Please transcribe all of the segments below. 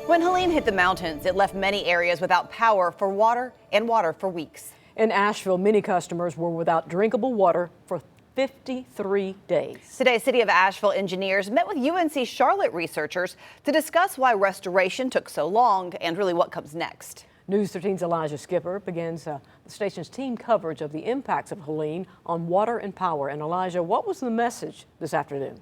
When Helene hit the mountains, it left many areas without power for water for weeks. In Asheville, many customers were without drinkable water for 53 days. Today, City of Asheville engineers met with UNC Charlotte researchers to discuss why restoration took so long and really what comes next. News 13's Elijah Skipper begins the station's team coverage of the impacts of Helene on water and power. And Elijah, what was the message this afternoon?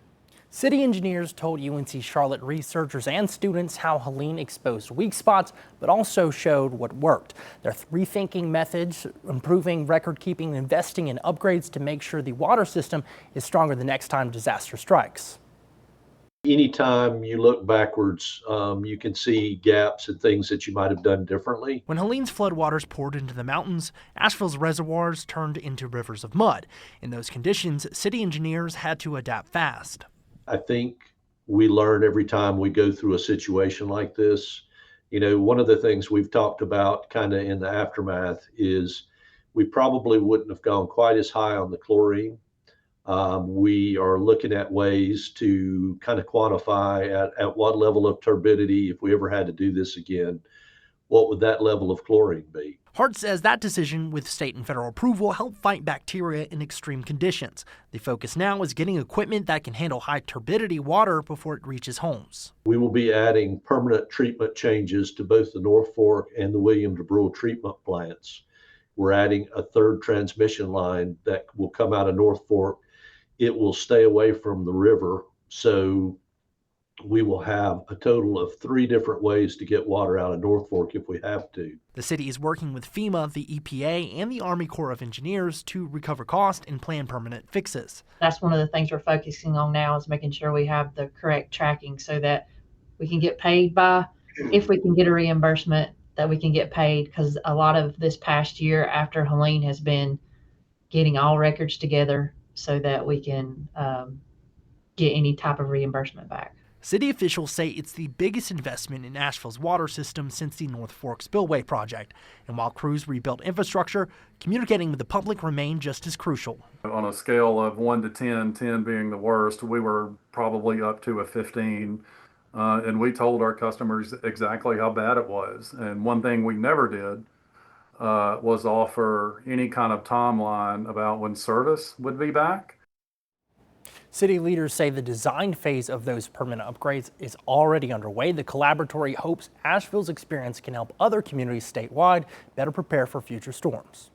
City engineers told UNC Charlotte researchers and students how Helene exposed weak spots, but also showed what worked. They're rethinking methods, improving record keeping, and investing in upgrades to make sure the water system is stronger the next time disaster strikes. Anytime you look backwards, you can see gaps and things that you might have done differently. When Helene's floodwaters poured into the mountains, Asheville's reservoirs turned into rivers of mud. In those conditions, city engineers had to adapt fast. I think we learn every time we go through a situation like this. You know, one of the things we've talked about kind of in the aftermath is we probably wouldn't have gone quite as high on the chlorine. We are looking at ways to kind of quantify at what level of turbidity, if we ever had to do this again, what would that level of chlorine be? Hart says that decision, with state and federal approval, helped fight bacteria in extreme conditions. The focus now is getting equipment that can handle high turbidity water before it reaches homes. We will be adding permanent treatment changes to both the North Fork and the William DeBrule treatment plants. We're adding a third transmission line that will come out of North Fork. It will stay away from the river, so we will have a total of 3 different ways to get water out of North Fork if we have to. The city is working with FEMA, the EPA, and the Army Corps of Engineers to recover cost and plan permanent fixes. That's one of the things we're focusing on now, is making sure we have the correct tracking so that we can get paid by, if we can get a reimbursement, that we can get paid, because a lot of this past year after Helene has been getting all records together so that we can get any type of reimbursement back. City officials say it's the biggest investment in Asheville's water system since the North Fork Spillway project. And while crews rebuilt infrastructure, communicating with the public remained just as crucial. On a scale of 1 to 10, 10 being the worst, we were probably up to a 15. And we told our customers exactly how bad it was. And one thing we never did was offer any kind of timeline about when service would be back. City leaders say the design phase of those permanent upgrades is already underway. The collaboratory hopes Asheville's experience can help other communities statewide better prepare for future storms.